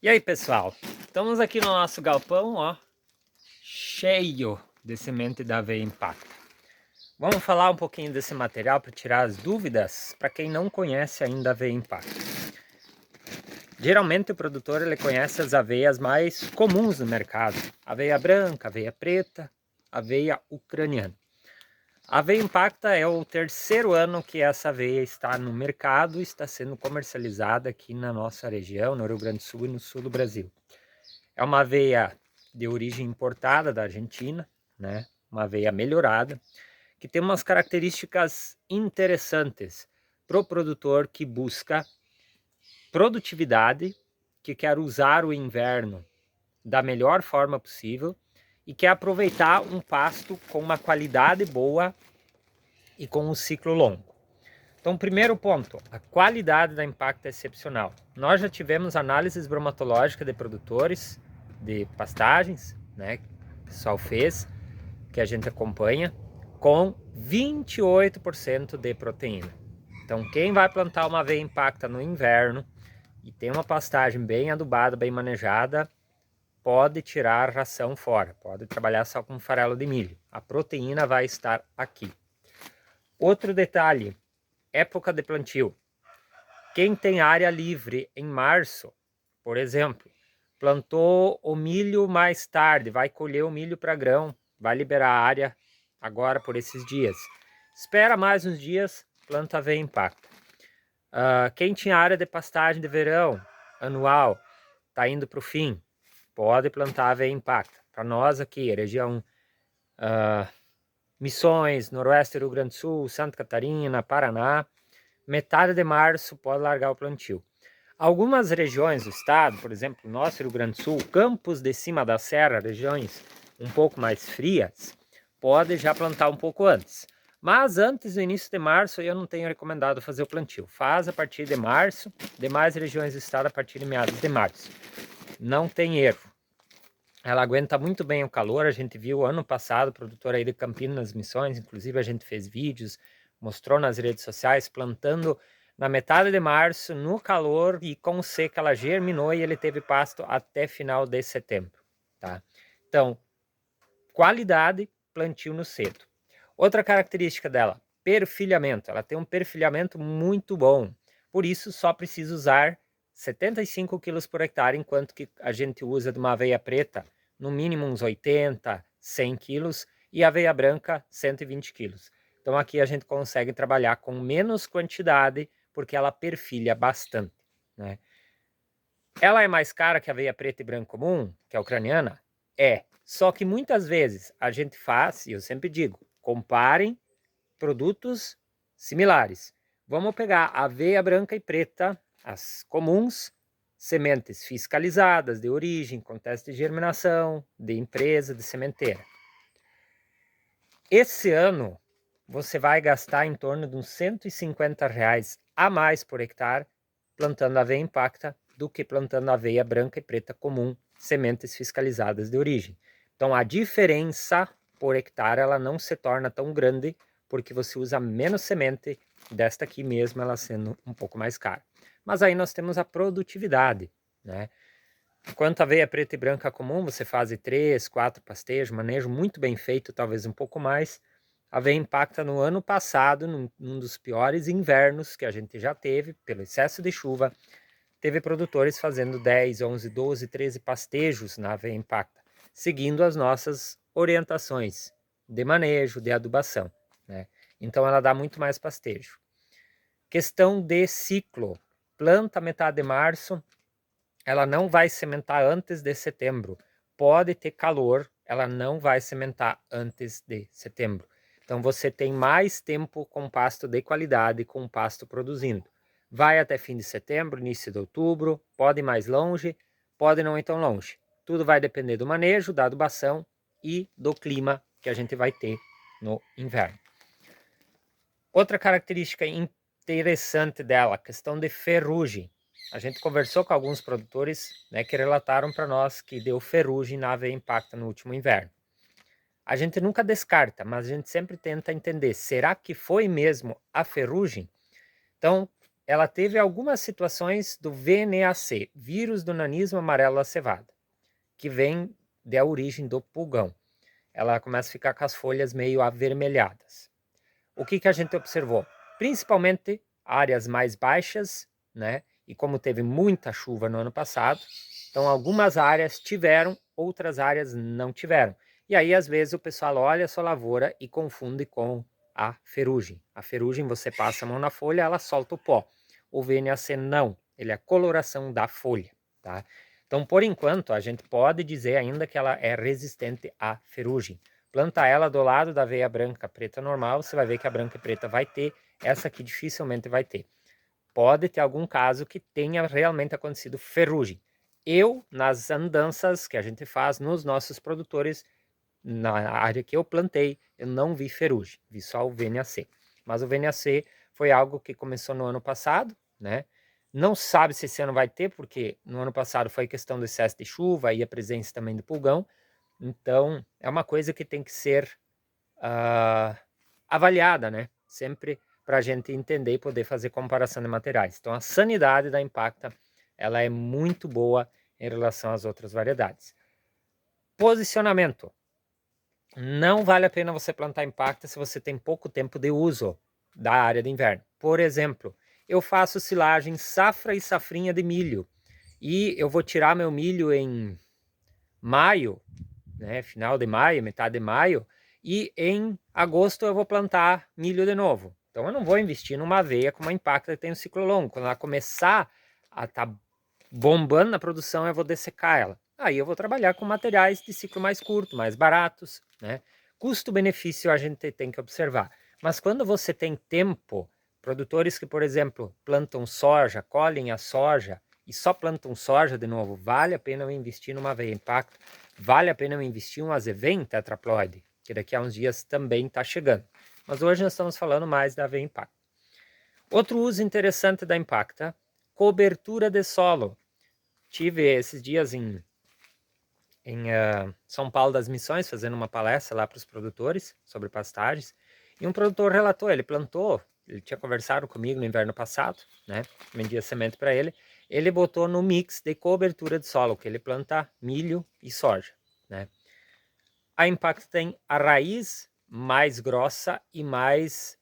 E aí, pessoal? Estamos aqui no nosso galpão, ó, cheio de semente da aveia Impacta. Vamos falar um pouquinho desse material para tirar as dúvidas para quem não conhece ainda a aveia Impacta. Geralmente o produtor ele conhece as aveias mais comuns no mercado: aveia branca, aveia preta, aveia ucraniana. A aveia Impacta é o terceiro ano que essa aveia está no mercado e está sendo comercializada aqui na nossa região, no Rio Grande do Sul e no sul do Brasil. É uma aveia de origem importada da Argentina, né? Uma aveia melhorada, que tem umas características interessantes para o produtor que busca produtividade, que quer usar o inverno da melhor forma possível e quer aproveitar um pasto com uma qualidade boa e com um ciclo longo. Então, primeiro ponto, a qualidade da Impacta é excepcional. Nós já tivemos análises bromatológicas de produtores de pastagens, né, que o pessoal fez, que a gente acompanha, com 28% de proteína. Então, quem vai plantar uma aveia Impacta no inverno e tem uma pastagem bem adubada, bem manejada, pode tirar a ração fora, pode trabalhar só com farelo de milho. A proteína vai estar aqui. Outro detalhe, época de plantio. Quem tem área livre em março, por exemplo, plantou o milho mais tarde, vai colher o milho para grão, vai liberar a área agora por esses dias. Espera mais uns dias, planta aveia Impacta. Quem tinha área de pastagem de verão anual, está indo para o fim, pode plantar aveia Impacta. Para nós aqui, região Missões, Noroeste do Rio Grande do Sul, Santa Catarina, Paraná, metade de março pode largar o plantio. Algumas regiões do estado, por exemplo, nosso Rio Grande do Sul, campos de cima da serra, regiões um pouco mais frias, pode já plantar um pouco antes. Mas antes do início de março, eu não tenho recomendado fazer o plantio. Faz a partir de março, demais regiões do estado a partir de meados de março. Não tem erro. Ela aguenta muito bem o calor, a gente viu ano passado, o produtor aí de Campinas Missões, inclusive a gente fez vídeos, mostrou nas redes sociais, plantando na metade de março, no calor, e com seca ela germinou e ele teve pasto até final de setembro, tá? Então, qualidade, plantio no cedo. Outra característica dela, perfilhamento. Ela tem um perfilhamento muito bom, por isso só precisa usar 75 quilos por hectare, enquanto que a gente usa de uma aveia preta no mínimo uns 80, 100 quilos, e aveia branca 120 quilos. Então aqui a gente consegue trabalhar com menos quantidade, porque ela perfilha bastante, né? Ela é mais cara que a aveia preta e branca comum, que é a ucraniana? É. Só que muitas vezes a gente faz, e eu sempre digo, comparem produtos similares. Vamos pegar aveia branca e preta, as comuns, sementes fiscalizadas de origem, com teste de germinação, de empresa, de sementeira. Esse ano você vai gastar em torno de uns R$ 150 a mais por hectare plantando aveia Impacta do que plantando aveia branca e preta comum, sementes fiscalizadas de origem. Então a diferença por hectare ela não se torna tão grande porque você usa menos semente desta aqui mesmo, ela sendo um pouco mais cara. Mas aí nós temos a produtividade, né? Enquanto a aveia preta e branca comum, você faz 3, 4 pastejos, manejo muito bem feito, talvez um pouco mais. A aveia Impacta no ano passado, num dos piores invernos que a gente já teve, pelo excesso de chuva, teve produtores fazendo 10, 11, 12, 13 pastejos na aveia Impacta, seguindo as nossas orientações de manejo, de adubação, né? Então ela dá muito mais pastejo. Questão de ciclo. Planta metade de março, ela não vai sementar antes de setembro. Pode ter calor, ela não vai sementar antes de setembro. Então você tem mais tempo com pasto de qualidade, com pasto produzindo. Vai até fim de setembro, início de outubro, pode ir mais longe, pode não ir tão longe. Tudo vai depender do manejo, da adubação e do clima que a gente vai ter no inverno. Outra característica interessante dela, a questão de ferrugem. A gente conversou com alguns produtores, né, que relataram para nós que deu ferrugem na aveia Impacta no último inverno. A gente nunca descarta, mas a gente sempre tenta entender, será que foi mesmo a ferrugem? Então, ela teve algumas situações do VNAC, vírus do nanismo amarelo da cevada, que vem da origem do pulgão. Ela começa a ficar com as folhas meio avermelhadas. O que a gente observou? Principalmente áreas mais baixas, né? E como teve muita chuva no ano passado, então algumas áreas tiveram, outras áreas não tiveram. E aí, às vezes, o pessoal olha a sua lavoura e confunde com a ferrugem. A ferrugem, você passa a mão na folha, ela solta o pó. O VNAC não, ele é a coloração da folha, tá? Então, por enquanto, a gente pode dizer ainda que ela é resistente à ferrugem. Planta ela do lado da aveia branca preta normal, você vai ver que a branca e preta vai ter, essa aqui dificilmente vai ter. Pode ter algum caso que tenha realmente acontecido ferrugem. Eu, nas andanças que a gente faz nos nossos produtores, na área que eu plantei, eu não vi ferrugem, vi só o VNAC. Mas o VNAC foi algo que começou no ano passado, né? Não sabe se esse ano vai ter, porque no ano passado foi questão do excesso de chuva e a presença também do pulgão. Então, é uma coisa que tem que ser avaliada, né? Sempre para a gente entender e poder fazer comparação de materiais. Então, a sanidade da Impacta, ela é muito boa em relação às outras variedades. Posicionamento. Não vale a pena você plantar Impacta se você tem pouco tempo de uso da área de inverno. Por exemplo, eu faço silagem safra e safrinha de milho e eu vou tirar meu milho em maio, né, final de maio, metade de maio, e em agosto eu vou plantar milho de novo. Então eu não vou investir numa aveia com uma Impacta que tem um ciclo longo. Quando ela começar a estar bombando na produção, eu vou dessecar ela. Aí eu vou trabalhar com materiais de ciclo mais curto, mais baratos, né? Custo-benefício a gente tem que observar. Mas quando você tem tempo, produtores que, por exemplo, plantam soja, colhem a soja e só plantam soja de novo, vale a pena eu investir numa aveia Impacta, vale a pena eu investir um azevém tetraploide, que daqui a uns dias também está chegando. Mas hoje nós estamos falando mais da aveia Impacta. Outro uso interessante da Impacta, cobertura de solo. Tive esses dias em São Paulo das Missões, fazendo uma palestra lá para os produtores sobre pastagens, e um produtor relatou, ele plantou, ele tinha conversado comigo no inverno passado, né, vendia semente para ele botou no mix de cobertura de solo, que ele planta milho e soja, né. A Impact tem a raiz mais grossa e mais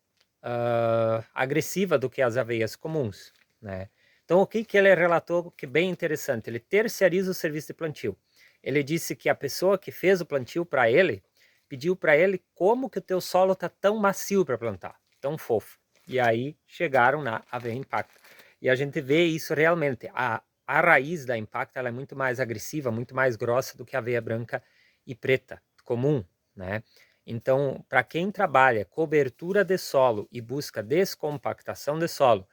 agressiva do que as aveias comuns, né. Então, o que ele relatou que é bem interessante, ele terceiriza o serviço de plantio. Ele disse que a pessoa que fez o plantio para ele, pediu para ele como que o teu solo está tão macio para plantar, tão fofo. E aí chegaram na aveia Impacta. E a gente vê isso realmente. A raiz da Impacta ela é muito mais agressiva, muito mais grossa do que a aveia branca e preta, comum, né? Então, para quem trabalha cobertura de solo e busca descompactação de solo,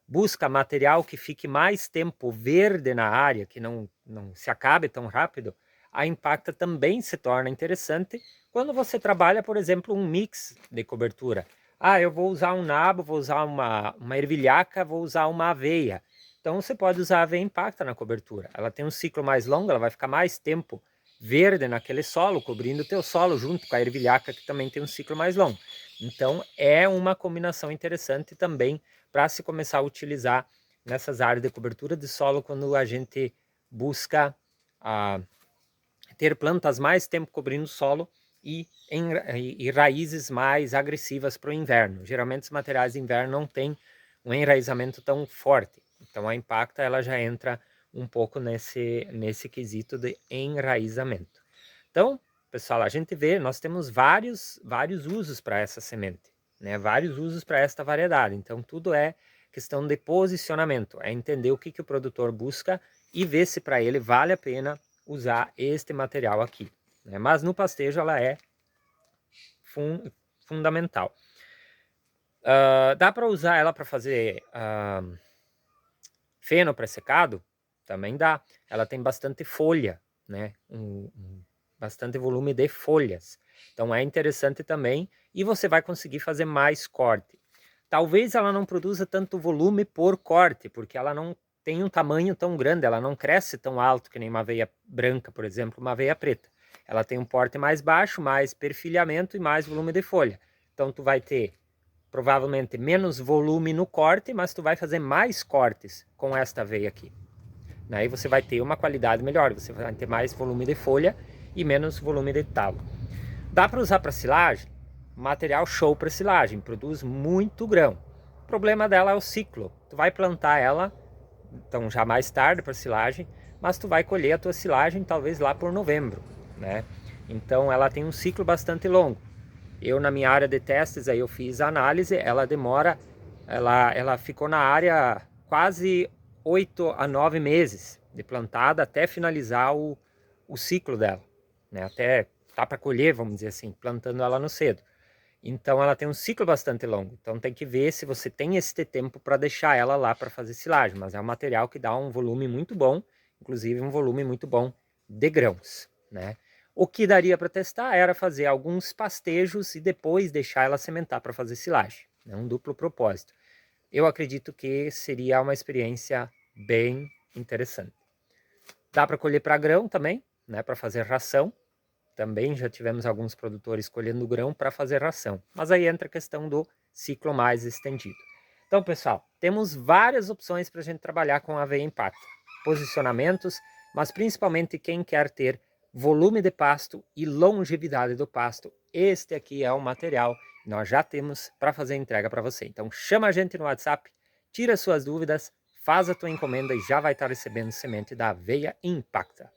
busca material que fique mais tempo verde na área, que não se acabe tão rápido, a Impacta também se torna interessante quando você trabalha, por exemplo, um mix de cobertura. Ah, eu vou usar um nabo, vou usar uma ervilhaca, vou usar uma aveia. Então você pode usar a aveia Impacta na cobertura. Ela tem um ciclo mais longo, ela vai ficar mais tempo verde naquele solo, cobrindo o teu solo junto com a ervilhaca, que também tem um ciclo mais longo. Então é uma combinação interessante também para se começar a utilizar nessas áreas de cobertura de solo quando a gente busca ter plantas mais tempo cobrindo o solo e raízes mais agressivas para o inverno. Geralmente os materiais de inverno não têm um enraizamento tão forte. Então a Impacta ela já entra um pouco nesse quesito de enraizamento. Então, pessoal, a gente vê, nós temos vários usos para essa semente, né? Vários usos para esta variedade. Então, tudo é questão de posicionamento, é entender o que o produtor busca e ver se para ele vale a pena usar este material aqui, né? Mas no pastejo ela é fundamental. Dá para usar ela para fazer feno pré-secado? Também dá. Ela tem bastante folha, né? Bastante volume de folhas. Então é interessante também e você vai conseguir fazer mais corte. Talvez ela não produza tanto volume por corte, porque ela não tem um tamanho tão grande, ela não cresce tão alto que nem uma aveia branca, por exemplo, uma aveia preta. Ela tem um porte mais baixo, mais perfilhamento e mais volume de folha. Então tu vai ter provavelmente menos volume no corte, mas tu vai fazer mais cortes com esta aveia aqui. Aí você vai ter uma qualidade melhor, você vai ter mais volume de folha e menos volume de talo. Dá para usar para silagem? Material show para silagem, produz muito grão. O problema dela é o ciclo. Tu vai plantar ela, então já mais tarde para silagem, mas tu vai colher a tua silagem talvez lá por novembro, né? Então ela tem um ciclo bastante longo. Eu na minha área de testes aí eu fiz a análise, ela demora, ela ficou na área quase 8 a 9 meses de plantada até finalizar o ciclo dela, né? Até tá para colher, vamos dizer assim, plantando ela no cedo. Então ela tem um ciclo bastante longo, então tem que ver se você tem esse tempo para deixar ela lá para fazer silagem, mas é um material que dá um volume muito bom, inclusive um volume muito bom de grãos, né? O que daria para testar era fazer alguns pastejos e depois deixar ela sementar para fazer silagem, né? Um duplo propósito. Eu acredito que seria uma experiência bem interessante. Dá para colher para grão também, né? Para fazer ração. Também já tivemos alguns produtores colhendo grão para fazer ração. Mas aí entra a questão do ciclo mais estendido. Então, pessoal, temos várias opções para a gente trabalhar com a aveia Impacta. Posicionamentos, mas principalmente quem quer ter volume de pasto e longevidade do pasto. Este aqui é o material que nós já temos para fazer a entrega para você. Então, chama a gente no WhatsApp, tira suas dúvidas, faz a tua encomenda e já vai estar recebendo semente da aveia Impacta.